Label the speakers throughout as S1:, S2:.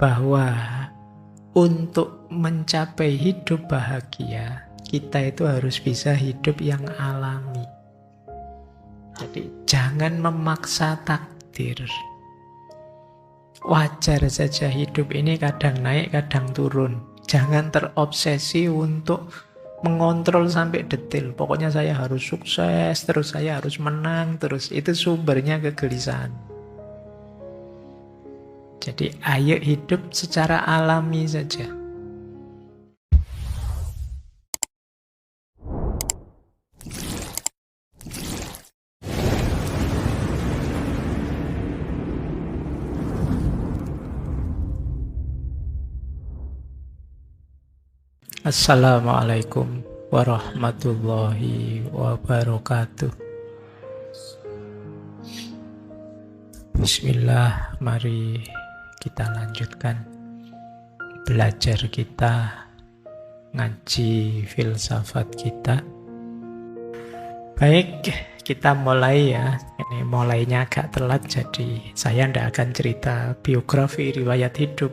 S1: bahwa untuk mencapai hidup bahagia, kita itu harus bisa hidup yang alami. Jadi jangan memaksa takdir. Wajar saja hidup ini kadang naik, kadang turun. Jangan terobsesi untuk mengontrol sampai detail. Pokoknya saya harus sukses, terus saya harus menang, terus itu sumbernya kegelisahan. Jadi ayo hidup secara alami saja. Assalamualaikum warahmatullahi wabarakatuh. Bismillah, mari kita lanjutkan belajar kita, ngaji filsafat kita. Baik, kita mulai ya. Ini mulainya agak telat, jadi saya tidak akan cerita biografi riwayat hidup.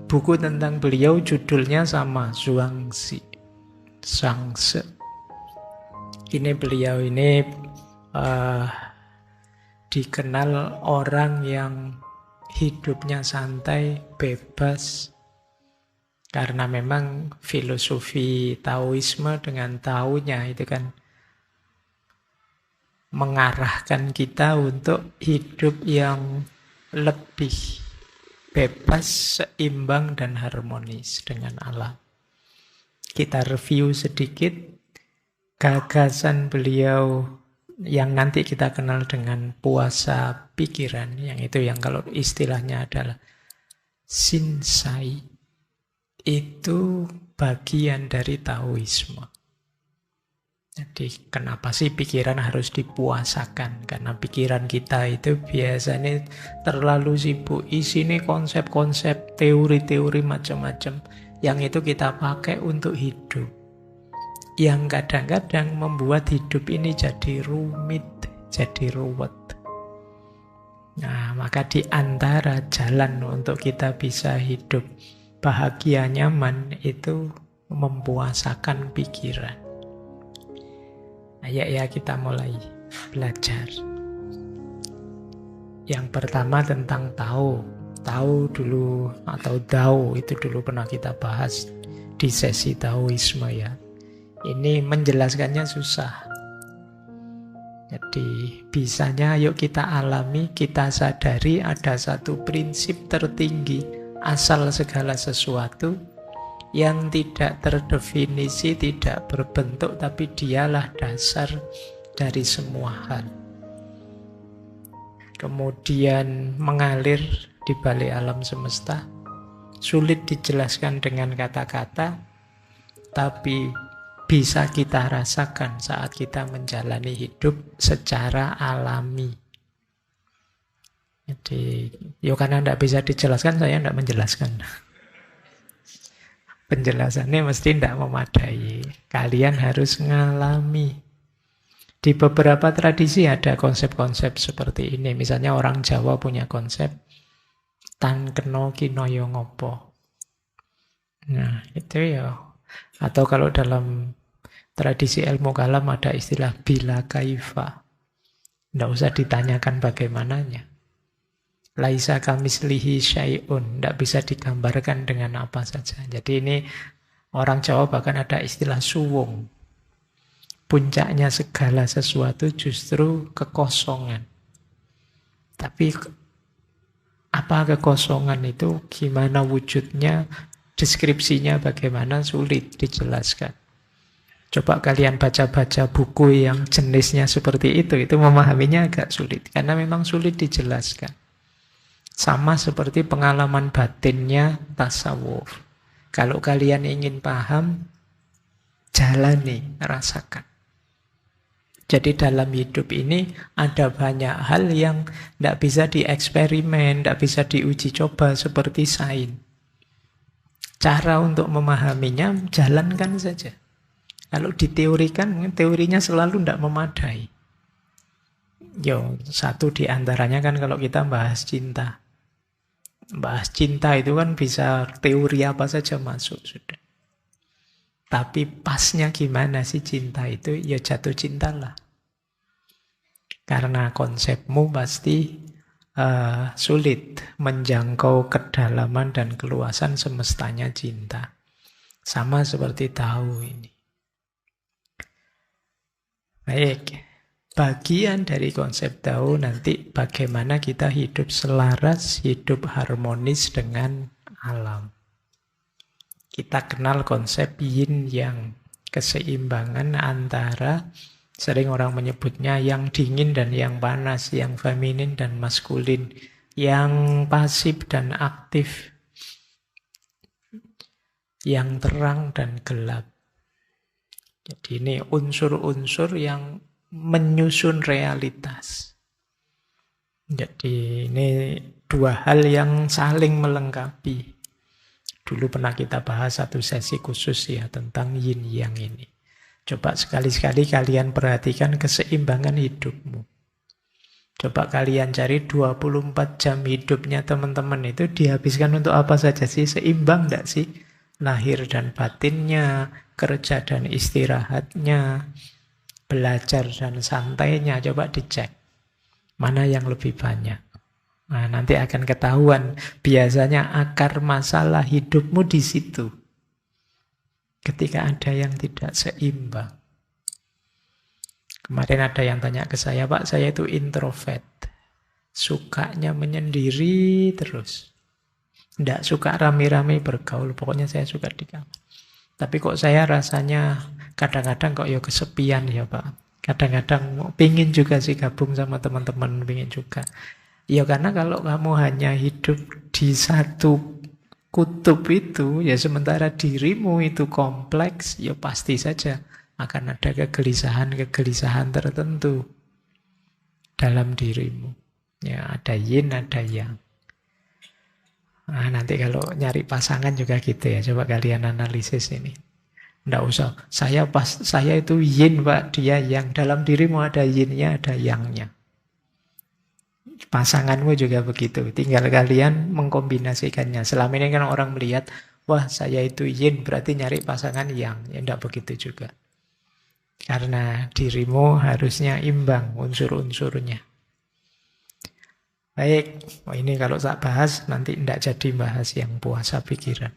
S1: Buku tentang beliau judulnya sama, Zhuangzi. Zhuangzi. Ini beliau ini dikenal orang yang hidupnya santai, bebas. Karena memang filosofi Taoisme dengan Taonya itu kan mengarahkan kita untuk hidup yang lebih bebas, seimbang, dan harmonis dengan alam. Kita review sedikit gagasan beliau yang nanti kita kenal dengan puasa pikiran, yang itu yang kalau istilahnya adalah Shinsai, itu bagian dari Taoisme. Jadi kenapa sih pikiran harus dipuasakan? Karena pikiran kita itu biasanya terlalu sibuk isinya konsep-konsep, teori-teori macam-macam yang itu kita pakai untuk hidup. Yang kadang-kadang membuat hidup ini jadi rumit, jadi ruwet. Nah, maka di antara jalan untuk kita bisa hidup bahagia, nyaman, itu mempuasakan pikiran. Ayo ya kita mulai belajar. Yang pertama tentang Tao. Tao dulu atau Dao itu dulu pernah kita bahas di sesi Taoisme ya. Ini menjelaskannya susah. Jadi bisanya yuk kita alami, kita sadari ada satu prinsip tertinggi asal segala sesuatu yang tidak terdefinisi, tidak berbentuk, tapi dialah dasar dari semua hal. Kemudian mengalir di balik alam semesta, sulit dijelaskan dengan kata-kata, tapi bisa kita rasakan saat kita menjalani hidup secara alami. Jadi, karena tidak bisa dijelaskan, saya tidak menjelaskan. Penjelasannya mesti tidak memadai. Kalian harus ngalami. Di beberapa tradisi ada konsep-konsep seperti ini. Misalnya orang Jawa punya konsep tan keno kinoyo ngopo. Nah, itu ya. Atau kalau dalam tradisi ilmu kalam ada istilah bila kaifa. Tidak usah ditanyakan bagaimananya. Laisa kamislihi syai'un, tidak bisa digambarkan dengan apa saja. Jadi ini orang Jawa bahkan ada istilah suwung. Puncaknya segala sesuatu justru kekosongan. Tapi apa kekosongan itu, gimana wujudnya, deskripsinya bagaimana, sulit dijelaskan. Coba kalian baca-baca buku yang jenisnya seperti itu memahaminya agak sulit. Karena memang sulit dijelaskan. Sama seperti pengalaman batinnya tasawuf. Kalau kalian ingin paham, jalani, rasakan. Jadi dalam hidup ini ada banyak hal yang tidak bisa dieksperimen, tidak bisa diuji coba seperti sains. Cara untuk memahaminya, jalankan saja. Kalau diteorikan, teorinya selalu tidak memadai. Satu di antaranya kan kalau kita bahas cinta. Bahas cinta itu kan bisa teori apa saja masuk sudah. Tapi pasnya gimana sih cinta itu? Ya jatuh cintalah. Karena konsepmu pasti sulit menjangkau kedalaman dan keluasan semestanya cinta. Sama seperti tahu ini. Baik, bagian dari konsep tahu nanti bagaimana kita hidup selaras, hidup harmonis dengan alam. Kita kenal konsep yin yang, keseimbangan antara, sering orang menyebutnya yang dingin dan yang panas, yang feminin dan maskulin, yang pasif dan aktif, yang terang dan gelap. Jadi ini unsur-unsur yang menyusun realitas. Jadi ini dua hal yang saling melengkapi. Dulu pernah kita bahas satu sesi khusus ya tentang yin yang ini. Coba sekali-sekali kalian perhatikan keseimbangan hidupmu. Coba kalian cari 24 jam hidupnya teman-teman itu dihabiskan untuk apa saja sih? Seimbang enggak sih? Lahir dan batinnya, kerja dan istirahatnya, belajar dan santainya. Coba dicek. Mana yang lebih banyak? Nah, nanti akan ketahuan biasanya akar masalah hidupmu di situ. Ketika ada yang tidak seimbang. Kemarin ada yang tanya ke saya, Pak, saya itu introvert. Sukanya menyendiri terus. Tidak suka rame-rame bergaul, pokoknya saya suka di kamar. Tapi kok saya rasanya kadang-kadang kok ya kesepian ya Pak. Kadang-kadang pingin juga sih gabung sama teman-teman, pingin juga. Ya karena kalau kamu hanya hidup di satu kutub itu, ya sementara dirimu itu kompleks, ya pasti saja akan ada kegelisahan-kegelisahan tertentu dalam dirimu. Ya ada yin, ada yang. Nah, nanti kalau nyari pasangan juga gitu ya, coba kalian analisis ini. Nggak usah, saya itu yin Pak, dia yang. Dalam dirimu ada yinnya, ada yangnya. Pasanganmu juga begitu. Tinggal kalian mengkombinasikannya. Selama ini kan orang melihat, wah saya itu yin, berarti nyari pasangan yang. Ya enggak begitu juga. Karena dirimu harusnya imbang unsur-unsurnya. Baik, ini kalau tak bahas nanti enggak jadi bahas yang puasa pikiran.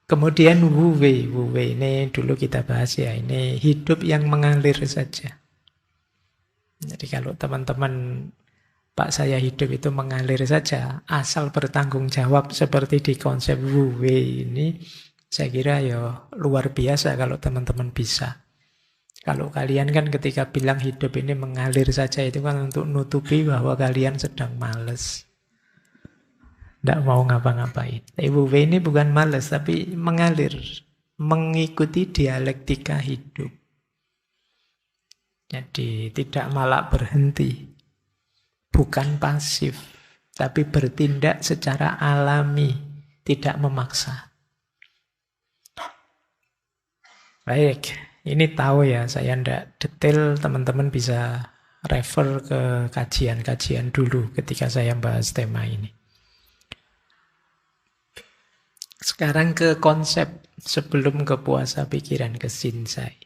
S1: Kemudian Wu Wei. Wu Wei ini dulu kita bahas ya. Ini hidup yang mengalir saja. Jadi kalau teman-teman, Pak saya hidup itu mengalir saja, asal bertanggung jawab seperti di konsep Wu Wei ini, saya kira ya luar biasa kalau teman-teman bisa. Kalau kalian kan ketika bilang hidup ini mengalir saja, itu kan untuk nutupi bahwa kalian sedang males. Tidak mau ngapa-ngapain. Wu Wei ini bukan males, tapi mengalir. Mengikuti dialektika hidup. Jadi tidak malah berhenti. Bukan pasif. Tapi bertindak secara alami. Tidak memaksa. Baik. Ini tahu ya. Saya tidak detail. Teman-teman bisa refer ke kajian-kajian dulu ketika saya bahas tema ini. Sekarang ke konsep sebelum ke puasa pikiran, ke Shinsai.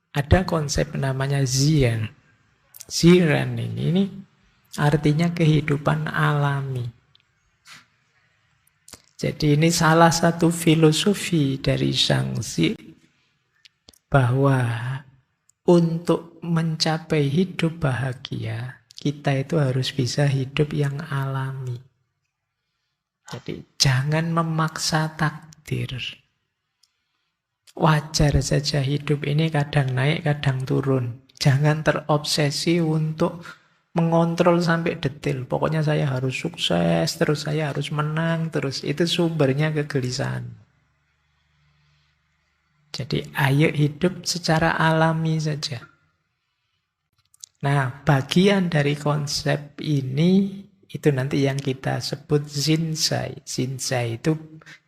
S1: Ada konsep namanya Zian. Ziran ini artinya kehidupan alami. Jadi ini salah satu filosofi dari Zhangzi bahwa untuk mencapai hidup bahagia, kita itu harus bisa hidup yang alami. Jadi jangan memaksa takdir. Wajar saja hidup ini kadang naik, kadang turun. Jangan terobsesi untuk mengontrol sampai detail. Pokoknya saya harus sukses, terus saya harus menang, terus itu sumbernya kegelisahan. Jadi ayo hidup secara alami saja. Nah, bagian dari konsep ini itu nanti yang kita sebut Shinsai. Shinsai itu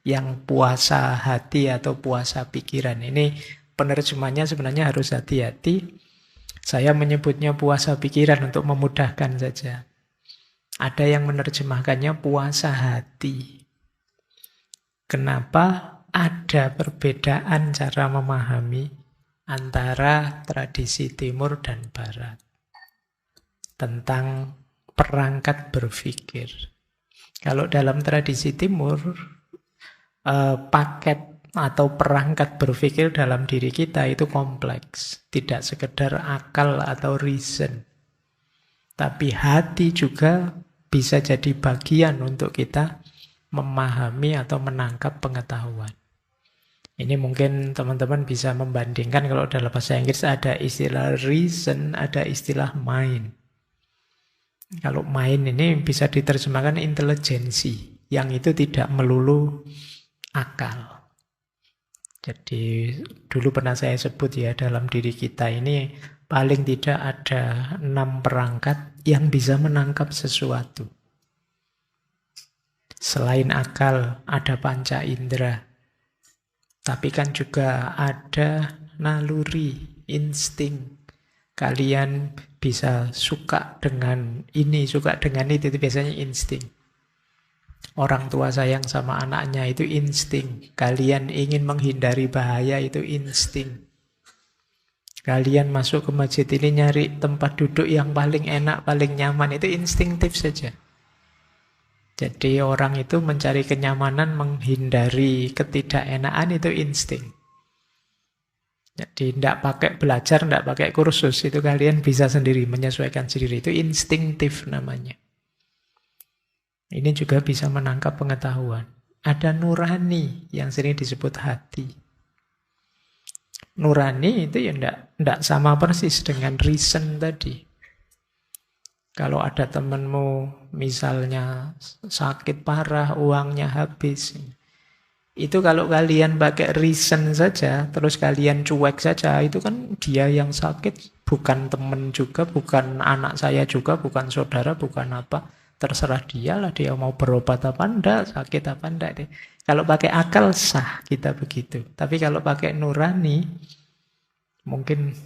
S1: yang puasa hati atau puasa pikiran. Ini penerjemahnya sebenarnya harus hati-hati. Saya menyebutnya puasa pikiran untuk memudahkan saja. Ada yang menerjemahkannya puasa hati. Kenapa ada perbedaan cara memahami antara tradisi timur dan barat tentang perangkat berpikir? Kalau dalam tradisi timur, paket atau perangkat berpikir dalam diri kita itu kompleks. Tidak sekedar akal atau reason. Tapi hati juga bisa jadi bagian untuk kita memahami atau menangkap pengetahuan. Ini mungkin teman-teman bisa membandingkan kalau dalam bahasa Inggris ada istilah reason, ada istilah mind. Kalau mind ini bisa diterjemahkan intelijensi, yang itu tidak melulu akal. Jadi dulu pernah saya sebut ya, dalam diri kita ini paling tidak ada 6 perangkat yang bisa menangkap sesuatu. Selain akal, ada panca indera. Tapi kan juga ada naluri, insting. Kalian bisa suka dengan ini, suka dengan itu biasanya insting. Orang tua sayang sama anaknya itu insting. Kalian ingin menghindari bahaya itu insting. Kalian masuk ke masjid ini nyari tempat duduk yang paling enak, paling nyaman, itu instingtif saja. Jadi orang itu mencari kenyamanan, menghindari ketidakenaan, itu insting. Jadi tidak pakai belajar, tidak pakai kursus, itu kalian bisa sendiri, menyesuaikan sendiri. Itu instingtif namanya. Ini juga bisa menangkap pengetahuan. Ada nurani yang sering disebut hati. Nurani itu ya tidak sama persis dengan reason tadi. Kalau ada temanmu misalnya sakit parah, uangnya habis. Itu kalau kalian pakai reason saja, terus kalian cuek saja, itu kan dia yang sakit, bukan teman juga, bukan anak saya juga, bukan saudara, bukan apa. Terserah dia lah, dia mau berobat apa enggak, sakit apa enggak. Kalau pakai akal sah kita begitu. Tapi kalau pakai nurani, mungkin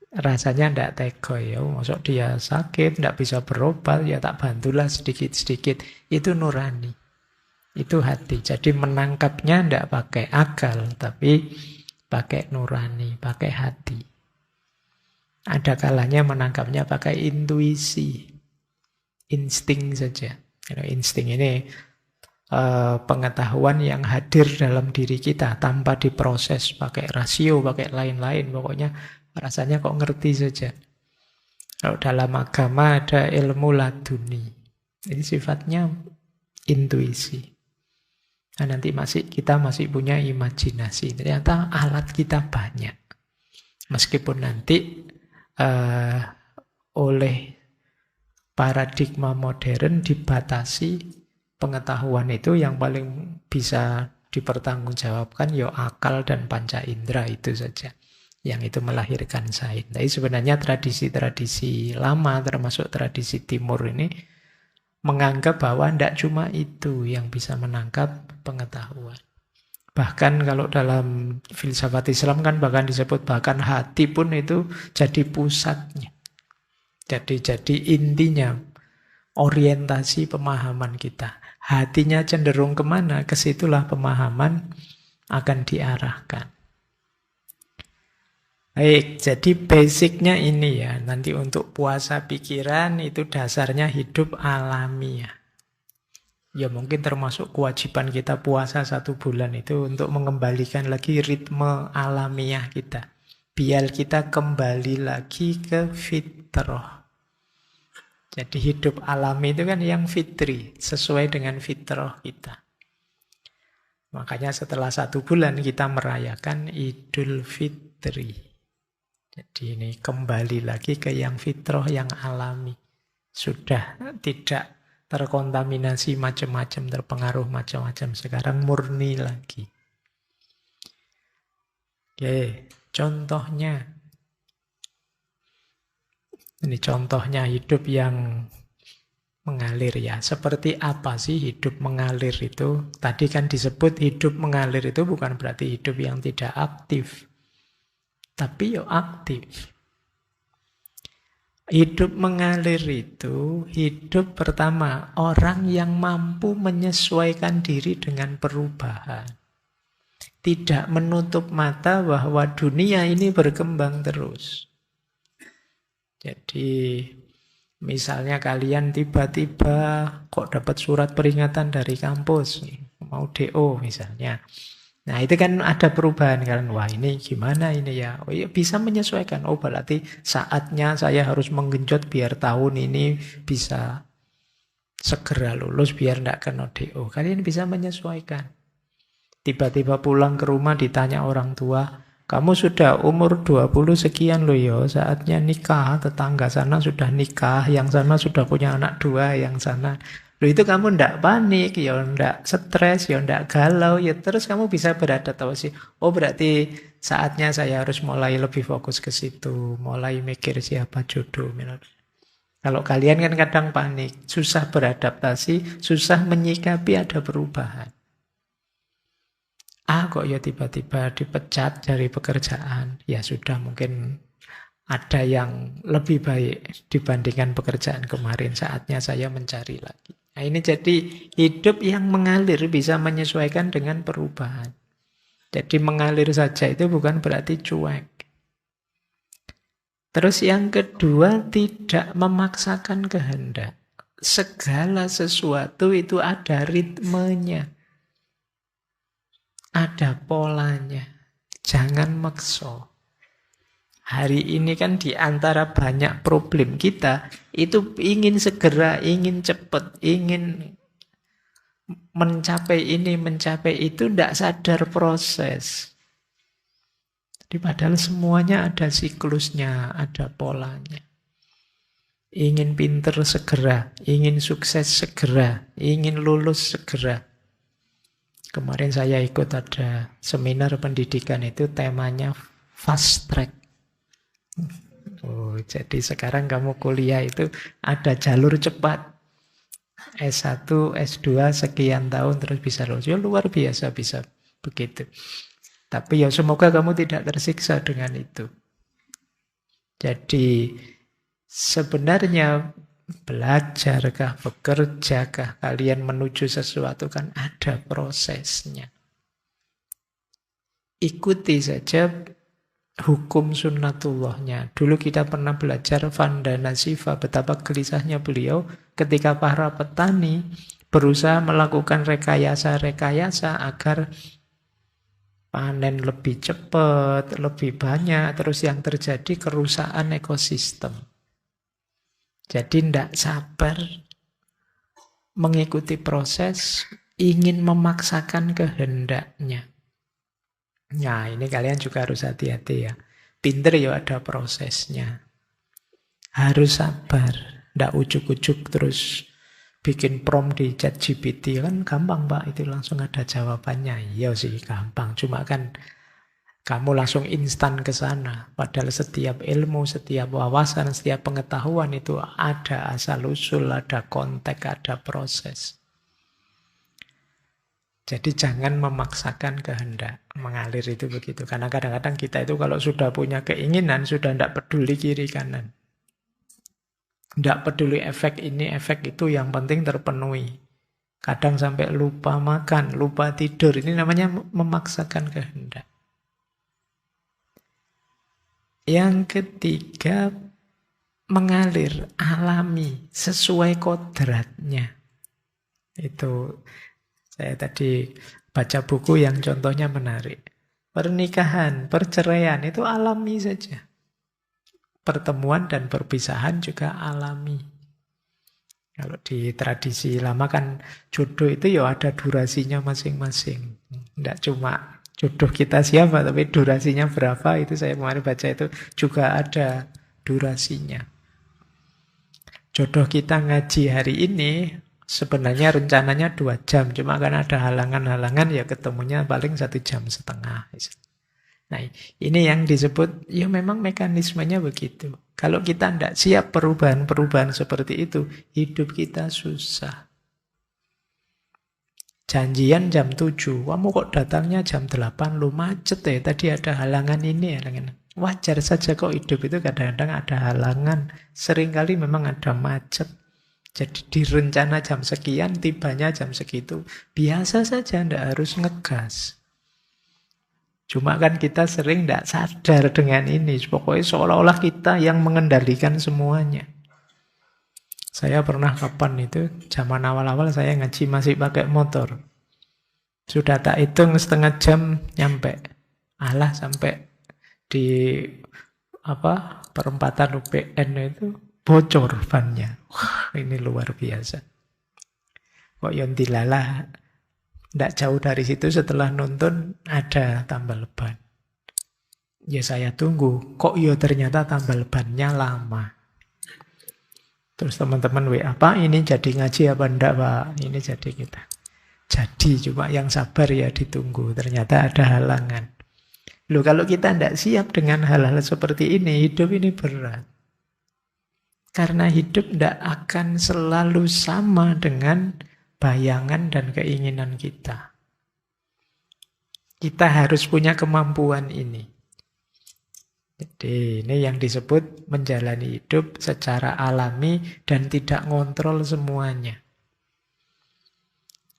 S1: rasanya enggak tega ya. Maksud dia sakit, enggak bisa berobat, ya tak bantulah sedikit-sedikit. Itu nurani. Itu hati. Jadi menangkapnya enggak pakai akal, tapi pakai nurani, pakai hati. Ada kalanya menangkapnya pakai intuisi. Insting saja. Insting ini pengetahuan yang hadir dalam diri kita tanpa diproses pakai rasio, pakai lain-lain. Pokoknya rasanya kok ngerti saja. Kalau dalam agama ada ilmu laduni. Jadi sifatnya intuisi. Nah, nanti kita masih punya imajinasi. Ternyata alat kita banyak. Meskipun nanti oleh paradigma modern dibatasi pengetahuan itu yang paling bisa dipertanggungjawabkan ya akal dan panca indera itu saja. Yang itu melahirkan sains. Tapi sebenarnya tradisi-tradisi lama termasuk tradisi timur ini menganggap bahwa tidak cuma itu yang bisa menangkap pengetahuan. Bahkan kalau dalam filsafat Islam kan bahkan disebut bahkan hati pun itu jadi pusatnya. Jadi intinya, orientasi pemahaman kita. Hatinya cenderung kemana, kesitulah pemahaman akan diarahkan. Baik, jadi basicnya ini ya. Nanti untuk puasa pikiran itu dasarnya hidup alamiah. Ya mungkin termasuk kewajiban kita puasa 1 bulan itu untuk mengembalikan lagi ritme alamiah kita. Biar kita kembali lagi ke fitrah. Jadi hidup alami itu kan yang fitri, sesuai dengan fitrah kita. Makanya setelah 1 bulan kita merayakan Idul Fitri. Jadi ini kembali lagi ke yang fitrah, yang alami. Sudah tidak terkontaminasi macam-macam, terpengaruh macam-macam. Sekarang murni lagi. Oke, contohnya. Ini contohnya hidup yang mengalir ya. Seperti apa sih hidup mengalir itu? Tadi kan disebut hidup mengalir itu bukan berarti hidup yang tidak aktif. Tapi ya aktif. Hidup mengalir itu, hidup pertama, orang yang mampu menyesuaikan diri dengan perubahan. Tidak menutup mata bahwa dunia ini berkembang terus. Jadi, misalnya kalian tiba-tiba kok dapat surat peringatan dari kampus, mau DO misalnya. Nah itu kan ada perubahan kan. Wah ini gimana ini ya. Oh iya bisa menyesuaikan. Oh berarti saatnya saya harus menggenjot biar tahun ini bisa segera lulus biar tidak kena DO. Kalian bisa menyesuaikan. Tiba-tiba pulang ke rumah ditanya orang tua, kamu sudah umur 20 sekian loh ya, saatnya nikah. Tetangga sana sudah nikah, yang sana sudah punya anak 2, yang sana. Loh itu kamu ndak panik, ya ndak stres, ya ndak galau, ya terus kamu bisa beradaptasi. Oh berarti saatnya saya harus mulai lebih fokus ke situ, mulai mikir siapa jodoh. Kalau kalian kan kadang panik, susah beradaptasi, susah menyikapi ada perubahan. Kok ya tiba-tiba dipecat dari pekerjaan. Ya sudah mungkin ada yang lebih baik dibandingkan pekerjaan kemarin. Saatnya saya mencari lagi. Nah ini jadi hidup yang mengalir bisa menyesuaikan dengan perubahan. Jadi mengalir saja itu bukan berarti cuek. Terus yang kedua tidak memaksakan kehendak. Segala sesuatu itu ada ritmenya. Ada polanya. Jangan maksa. Hari ini kan di antara banyak problem kita, itu ingin segera, ingin cepat, ingin mencapai ini, mencapai itu, tidak sadar proses. Jadi padahal semuanya ada siklusnya, ada polanya. Ingin pinter segera, ingin sukses segera, ingin lulus segera. Kemarin saya ikut ada seminar pendidikan itu temanya fast track. Oh, jadi sekarang kamu kuliah itu ada jalur cepat. S1, S2 sekian tahun terus bisa lulus. Ya luar biasa bisa begitu. Tapi ya semoga kamu tidak tersiksa dengan itu. Jadi sebenarnya belajarkah, bekerjakah, kalian menuju sesuatu kan ada prosesnya. Ikuti saja hukum sunnatullahnya. Dulu kita pernah belajar Vandana Siva, betapa gelisahnya beliau ketika para petani berusaha melakukan rekayasa-rekayasa agar panen lebih cepat, lebih banyak, terus yang terjadi kerusakan ekosistem. Jadi tidak sabar mengikuti proses, ingin memaksakan kehendaknya. Nah ini kalian juga harus hati-hati ya. Pinter ya ada prosesnya. Harus sabar. Tidak ujuk-ujuk terus bikin prompt di ChatGPT. Kan gampang Pak, itu langsung ada jawabannya. Iya sih gampang, cuma kan kamu langsung instan ke sana. Padahal setiap ilmu, setiap wawasan, setiap pengetahuan itu ada asal-usul, ada konteks, ada proses. Jadi jangan memaksakan kehendak. Mengalir itu begitu. Karena kadang-kadang kita itu kalau sudah punya keinginan, sudah tidak peduli kiri kanan. Tidak peduli efek ini, efek itu, yang penting terpenuhi. Kadang sampai lupa makan, lupa tidur. Ini namanya memaksakan kehendak. Yang ketiga, mengalir, alami, sesuai kodratnya. Itu saya tadi baca buku yang contohnya menarik. Pernikahan, perceraian, itu alami saja. Pertemuan dan perpisahan juga alami. Kalau di tradisi lama kan jodoh itu ya ada durasinya masing-masing. Tidak cuma jodoh kita siapa, tapi durasinya berapa, itu saya kemarin baca itu juga ada durasinya. Jodoh kita ngaji hari ini, sebenarnya rencananya 2 jam, cuma kan ada halangan-halangan, ya ketemunya paling 1,5 jam. Nah, ini yang disebut, ya memang mekanismenya begitu. Kalau kita tidak siap perubahan-perubahan seperti itu, hidup kita susah. Janjian jam 7, kamu kok datangnya jam 8, lu macet ya, tadi ada halangan ini, halangan. Wajar saja kok hidup itu kadang-kadang ada halangan. Seringkali memang ada macet. Jadi direncana jam sekian, tibanya jam segitu. Biasa saja, tidak harus ngegas. Cuma kan kita sering tidak sadar dengan ini. Pokoknya seolah-olah kita yang mengendalikan semuanya. Saya pernah kapan itu, zaman awal-awal saya ngaji masih pakai motor. Sudah tak hitung setengah jam nyampe. Alah sampai di perempatan UPN itu bocor bannya. Wah, ini luar biasa. Kok yang dilalah tidak jauh dari situ setelah nonton ada tambal ban. Ya saya tunggu, kok ya ternyata tambal bannya lama. Terus teman-teman WA, Pak ini jadi ngaji apa enggak Pak? Ini jadi kita. Jadi cuma yang sabar ya ditunggu. Ternyata ada halangan. Loh kalau kita tidak siap dengan hal-hal seperti ini, hidup ini berat. Karena hidup tidak akan selalu sama dengan bayangan dan keinginan kita. Kita harus punya kemampuan ini. Jadi ini yang disebut menjalani hidup secara alami dan tidak ngontrol semuanya.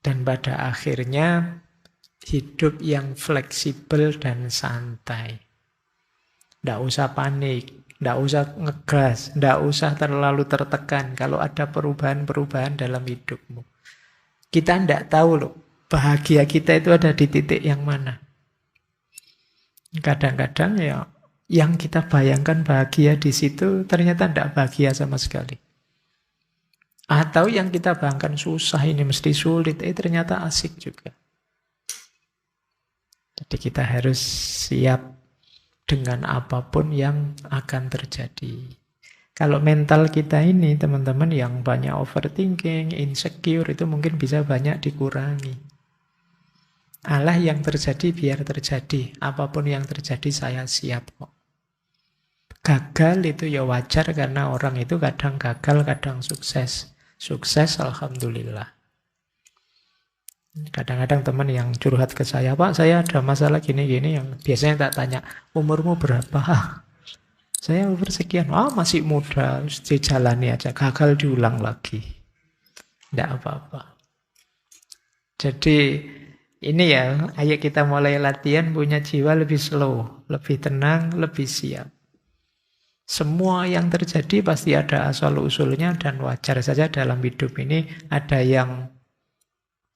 S1: Dan pada akhirnya hidup yang fleksibel dan santai. Tidak usah panik, tidak usah ngegas, tidak usah terlalu tertekan kalau ada perubahan-perubahan dalam hidupmu. Kita tidak tahu loh, bahagia kita itu ada di titik yang mana. Kadang-kadang ya yang kita bayangkan bahagia di situ ternyata tidak bahagia sama sekali. Atau yang kita bayangkan susah ini mesti sulit, ternyata asik juga. Jadi kita harus siap dengan apapun yang akan terjadi. Kalau mental kita ini, teman-teman yang banyak overthinking, insecure, itu mungkin bisa banyak dikurangi. Allah yang terjadi biar terjadi. Apapun yang terjadi saya siap kok. Gagal itu ya wajar karena orang itu kadang gagal, kadang sukses. Sukses, alhamdulillah. Kadang-kadang teman yang curhat ke saya, Pak saya ada masalah gini-gini, yang biasanya tak tanya, umurmu berapa? Saya umur sekian, masih muda, dijalani aja, gagal diulang lagi. Tidak apa-apa. Jadi ini ya, ayo kita mulai latihan punya jiwa lebih slow, lebih tenang, lebih siap. Semua yang terjadi pasti ada asal-usulnya dan wajar saja dalam hidup ini ada yang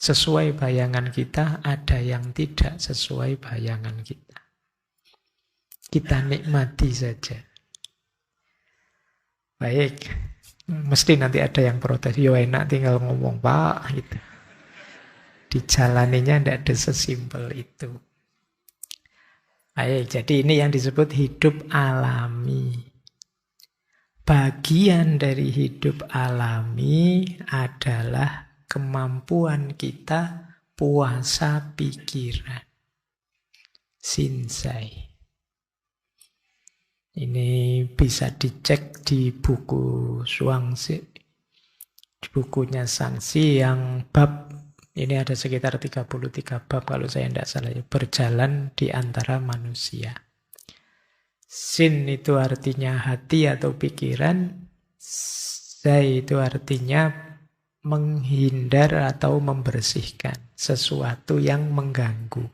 S1: sesuai bayangan kita, ada yang tidak sesuai bayangan kita. Kita nikmati saja. Baik, mesti nanti ada yang protes. Yo enak tinggal ngomong Pak, gitu. Dijalaninya tidak ada sesimpel itu. Baik, jadi ini yang disebut hidup alami. Bagian dari hidup alami adalah kemampuan kita puasa pikiran. Sinsai. Ini bisa dicek di buku Zhuangzi. Di bukunya Zhuangzi yang bab, ini ada sekitar 33 bab kalau saya tidak salah. Berjalan di antara manusia. Sin itu artinya hati atau pikiran. Zai itu artinya menghindar atau membersihkan sesuatu yang mengganggu.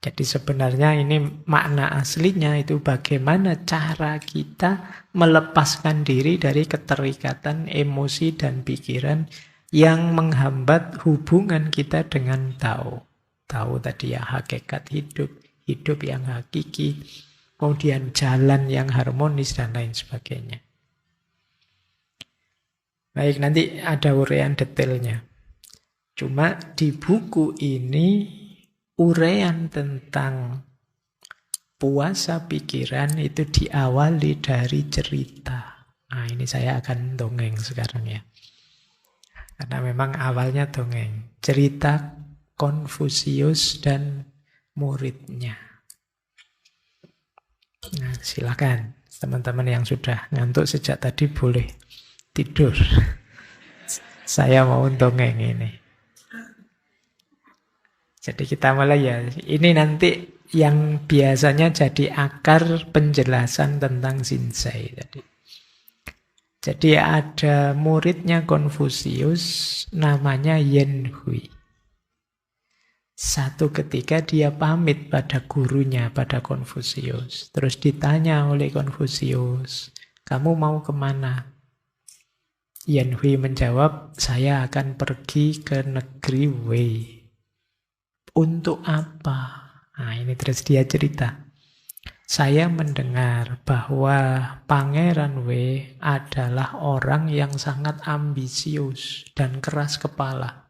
S1: Jadi sebenarnya ini makna aslinya itu bagaimana cara kita melepaskan diri dari keterikatan emosi dan pikiran yang menghambat hubungan kita dengan Tao. Tao tadi ya hakikat hidup, hidup yang hakiki, kemudian jalan yang harmonis dan lain sebagainya. Baik, nanti ada uraian detailnya. Cuma di buku ini uraian tentang puasa pikiran itu diawali dari cerita. Nah, ini saya akan dongeng sekarang ya. Karena memang awalnya dongeng. Cerita Konfusius dan muridnya. Nah, silakan teman-teman yang sudah ngantuk sejak tadi boleh tidur. Saya mau dongeng ini. Jadi kita mulai ya. Ini nanti yang biasanya jadi akar penjelasan tentang Xinzai tadi. Jadi ada muridnya Konfusius namanya Yen Hui. Satu ketika dia pamit pada gurunya, pada Konfusius. Terus ditanya oleh Konfusius, kamu mau kemana? Yen Hui menjawab, saya akan pergi ke negeri Wei. Untuk apa? Nah, ini terus dia cerita. Saya mendengar bahwa Pangeran Wei adalah orang yang sangat ambisius dan keras kepala.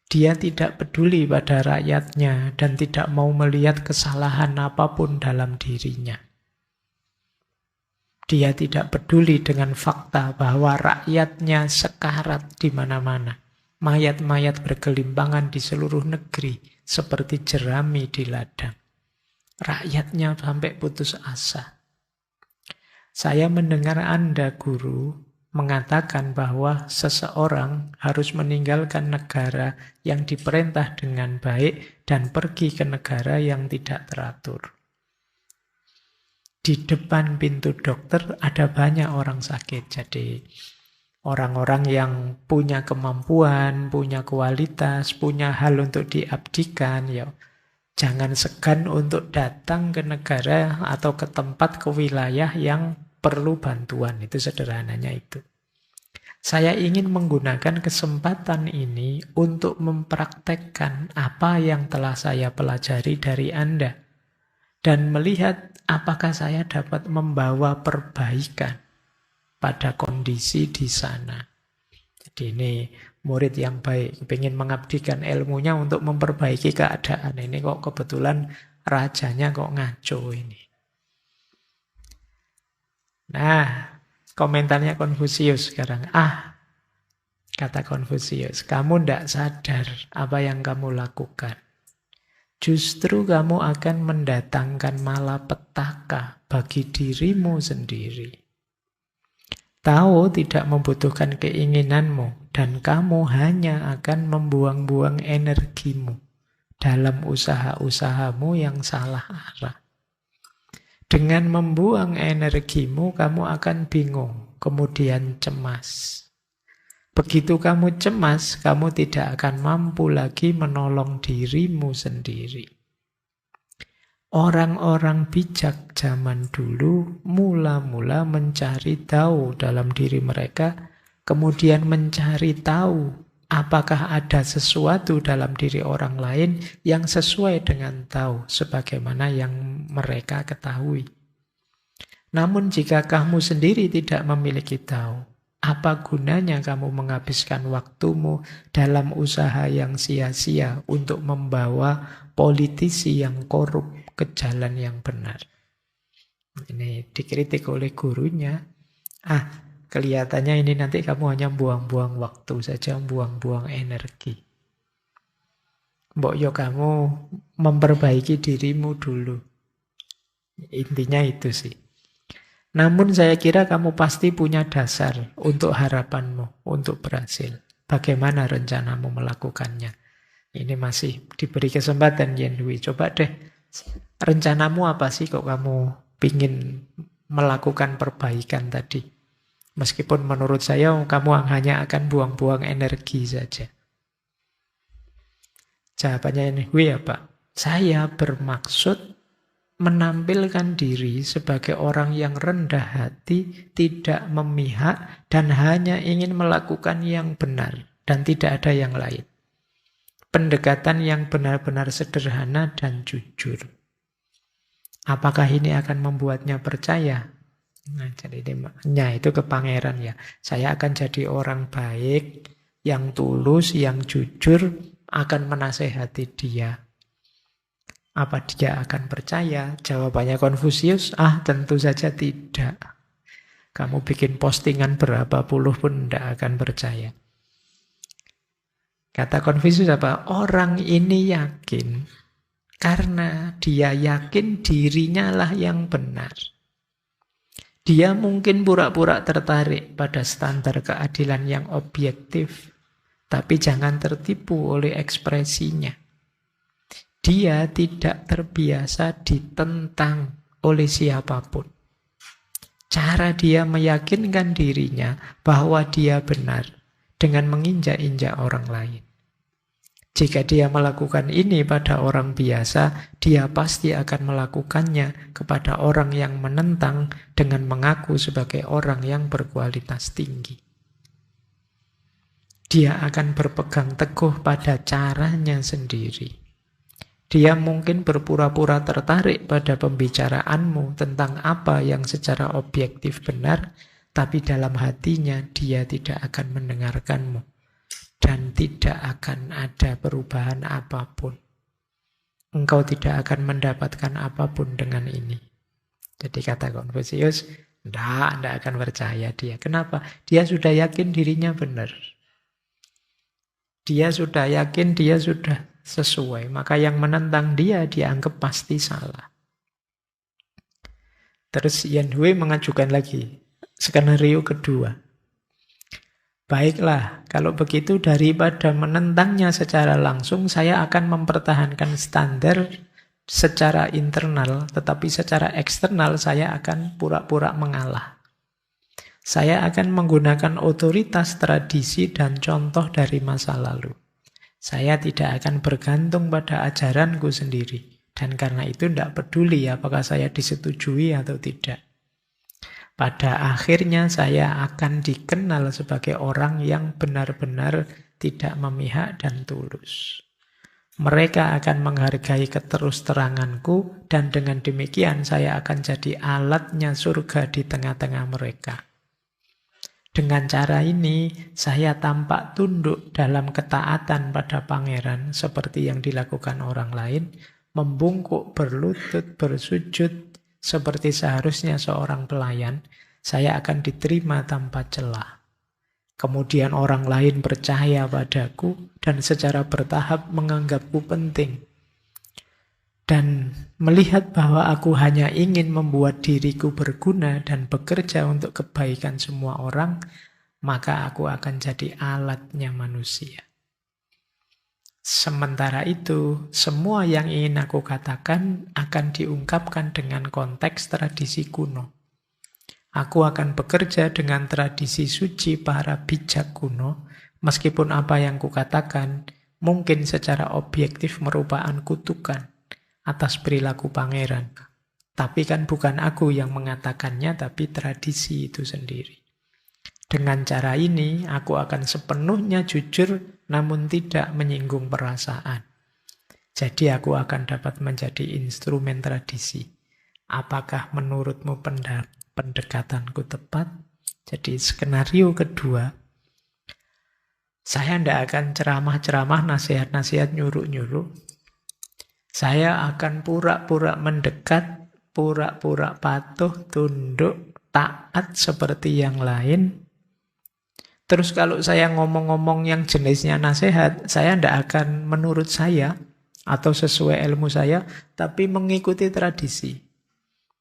S1: Dia tidak peduli pada rakyatnya dan tidak mau melihat kesalahan apapun dalam dirinya. Dia tidak peduli dengan fakta bahwa rakyatnya sekarat di mana-mana. Mayat-mayat bergelimpangan di seluruh negeri seperti jerami di ladang. Rakyatnya sampai putus asa. Saya mendengar Anda, guru, mengatakan bahwa seseorang harus meninggalkan negara yang diperintah dengan baik dan pergi ke negara yang tidak teratur. Di depan pintu dokter ada banyak orang sakit. Jadi orang-orang yang punya kemampuan, punya kualitas, punya hal untuk diabdikan, ya jangan segan untuk datang ke negara atau ke tempat, ke wilayah yang perlu bantuan. Itu sederhananya itu. Saya ingin menggunakan kesempatan ini untuk mempraktekkan apa yang telah saya pelajari dari Anda dan melihat apakah saya dapat membawa perbaikan pada kondisi di sana. Jadi ini murid yang baik, ingin mengabdikan ilmunya untuk memperbaiki keadaan. Ini kok kebetulan rajanya kok ngaco ini. Nah, komentarnya Konfusius sekarang. Kata Konfusius, kamu tidak sadar apa yang kamu lakukan. Justru kamu akan mendatangkan malapetaka bagi dirimu sendiri. Tao tidak membutuhkan keinginanmu dan kamu hanya akan membuang-buang energimu dalam usaha-usahamu yang salah arah. Dengan membuang energimu, kamu akan bingung, kemudian cemas. Begitu kamu cemas, kamu tidak akan mampu lagi menolong dirimu sendiri. Orang-orang bijak zaman dulu mula-mula mencari tahu dalam diri mereka, kemudian mencari tahu apakah ada sesuatu dalam diri orang lain yang sesuai dengan tahu, sebagaimana yang mereka ketahui. Namun jika kamu sendiri tidak memiliki tahu, apa gunanya kamu menghabiskan waktumu dalam usaha yang sia-sia untuk membawa politisi yang korup ke jalan yang benar? Ini dikritik oleh gurunya. Kelihatannya ini nanti kamu hanya buang-buang waktu saja, buang-buang energi. Mbok yo kamu memperbaiki dirimu dulu. Intinya itu sih. Namun saya kira kamu pasti punya dasar untuk harapanmu, untuk berhasil. Bagaimana rencanamu melakukannya? Ini masih diberi kesempatan, Yen Hui. Coba deh, rencanamu apa sih kok kamu ingin melakukan perbaikan tadi? Meskipun menurut saya kamu hanya akan buang-buang energi saja. Jawabannya Yen Hui apa? Saya bermaksud menampilkan diri sebagai orang yang rendah hati, tidak memihak, dan hanya ingin melakukan yang benar, dan tidak ada yang lain. Pendekatan yang benar-benar sederhana dan jujur. Apakah ini akan membuatnya percaya? Nah, jadi ini itu ke pangeran ya. Saya akan jadi orang baik, yang tulus, yang jujur, akan menasehati dia. Apa dia akan percaya? Jawabannya Konfusius, tentu saja tidak. Kamu bikin postingan berapa puluh pun tidak akan percaya. Kata Konfusius apa? Orang ini yakin karena dia yakin dirinya lah yang benar. Dia mungkin pura-pura tertarik pada standar keadilan yang objektif, tapi jangan tertipu oleh ekspresinya. Dia tidak terbiasa ditentang oleh siapapun. Cara dia meyakinkan dirinya bahwa dia benar dengan menginjak-injak orang lain. Jika dia melakukan ini pada orang biasa, dia pasti akan melakukannya kepada orang yang menentang dengan mengaku sebagai orang yang berkualitas tinggi. Dia akan berpegang teguh pada caranya sendiri. Dia mungkin berpura-pura tertarik pada pembicaraanmu tentang apa yang secara objektif benar, tapi dalam hatinya dia tidak akan mendengarkanmu. Dan tidak akan ada perubahan apapun. Engkau tidak akan mendapatkan apapun dengan ini. Jadi kata Konfusius, tidak akan percaya dia. Kenapa? Dia sudah yakin dirinya benar. Dia sudah yakin dia sudah sesuai. Maka yang menentang dia dianggap pasti salah. Terus Yan Hui mengajukan lagi skenario kedua. Baiklah, kalau begitu daripada menentangnya secara langsung, saya akan mempertahankan standar secara internal, tetapi secara eksternal saya akan pura-pura mengalah. Saya akan menggunakan otoritas, tradisi, dan contoh dari masa lalu. Saya tidak akan bergantung pada ajaranku sendiri. Dan karena itu tidak peduli apakah saya disetujui atau tidak. Pada akhirnya saya akan dikenal sebagai orang yang benar-benar tidak memihak dan tulus. Mereka akan menghargai keterus-teranganku dan dengan demikian saya akan jadi alatnya surga di tengah-tengah mereka. Dengan cara ini saya tampak tunduk dalam ketaatan pada pangeran seperti yang dilakukan orang lain, membungkuk, berlutut, bersujud, seperti seharusnya seorang pelayan, saya akan diterima tanpa celah. Kemudian orang lain percaya padaku dan secara bertahap menganggapku penting. Dan melihat bahwa aku hanya ingin membuat diriku berguna dan bekerja untuk kebaikan semua orang, maka aku akan jadi alatnya manusia. Sementara itu, semua yang ingin aku katakan akan diungkapkan dengan konteks tradisi kuno. Aku akan bekerja dengan tradisi suci para bijak kuno, meskipun apa yang kukatakan mungkin secara objektif merupakan kutukan atas perilaku pangeran. Tapi kan bukan aku yang mengatakannya, tapi tradisi itu sendiri. Dengan cara ini, aku akan sepenuhnya jujur namun tidak menyinggung perasaan. Jadi aku akan dapat menjadi instrumen tradisi. Apakah menurutmu pendekatanku tepat? Jadi skenario kedua, saya tidak akan ceramah-ceramah, nasihat-nasihat, nyuruh-nyuruh. Saya akan pura-pura mendekat, pura-pura patuh, tunduk, taat seperti yang lain. Terus kalau saya ngomong-ngomong yang jenisnya nasihat, saya tidak akan menurut saya atau sesuai ilmu saya, tapi mengikuti tradisi.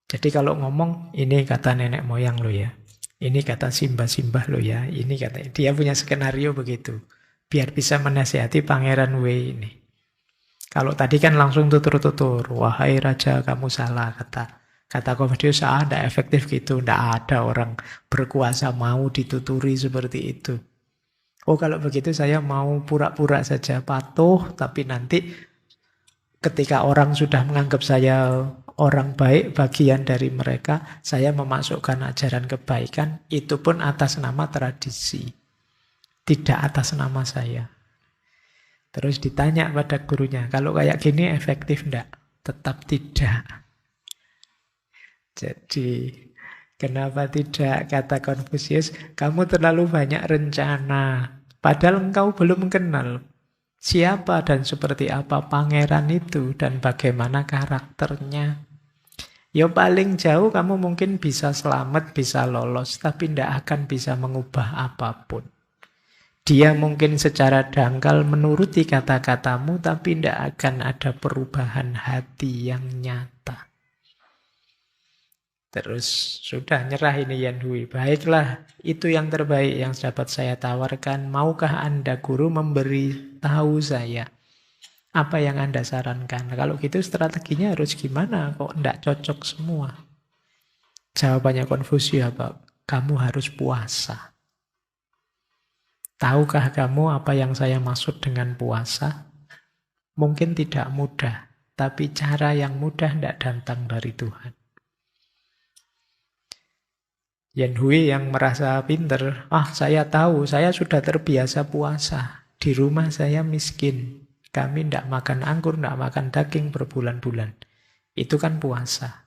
S1: Jadi kalau ngomong, ini kata nenek moyang lo ya, ini kata simbah-simbah lo ya, ini kata, dia punya skenario begitu, biar bisa menasihati Pangeran Wei ini. Kalau tadi kan langsung tutur-tutur, wahai raja kamu salah, Kata Konfusius, tidak efektif gitu. Tidak ada orang berkuasa mau dituturi seperti itu. Oh, kalau begitu saya mau pura-pura saja patuh, tapi nanti ketika orang sudah menganggap saya orang baik, bagian dari mereka, saya memasukkan ajaran kebaikan, itu pun atas nama tradisi. Tidak atas nama saya. Terus ditanya pada gurunya, kalau kayak gini efektif enggak? Tetap tidak. Jadi, kenapa tidak, kata Konfusius, kamu terlalu banyak rencana. Padahal engkau belum kenal siapa dan seperti apa pangeran itu dan bagaimana karakternya. Ya paling jauh kamu mungkin bisa selamat, bisa lolos, tapi tidak akan bisa mengubah apapun. Dia mungkin secara dangkal menuruti kata-katamu, tapi tidak akan ada perubahan hati yang nyata. Terus sudah nyerah ini Yan Hui. Baiklah, itu yang terbaik yang dapat saya tawarkan. Maukah Anda guru memberi tahu saya Apa yang Anda sarankan? Kalau gitu strateginya harus gimana? Kok enggak cocok semua? Jawabannya Konfusius apa? Kamu harus puasa. Tahukah kamu apa yang saya maksud dengan puasa? Mungkin tidak mudah, tapi cara yang mudah tidak datang dari Tuhan. Yen Hui yang merasa pinter, saya tahu, saya sudah terbiasa puasa. Di rumah saya miskin. Kami tidak makan anggur, tidak makan daging berbulan-bulan. Itu kan puasa.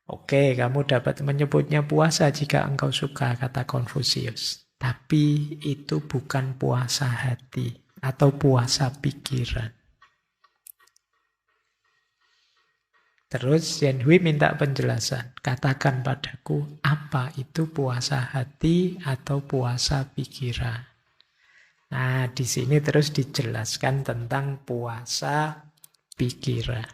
S1: Oke, kamu dapat menyebutnya puasa jika engkau suka, kata Konfusius. Tapi itu bukan puasa hati atau puasa pikiran. Terus Yen Hui minta penjelasan. Katakan padaku, apa itu puasa hati atau puasa pikiran? Nah, di sini terus dijelaskan tentang puasa pikiran.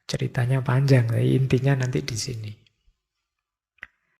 S1: Ceritanya panjang, intinya nanti di sini.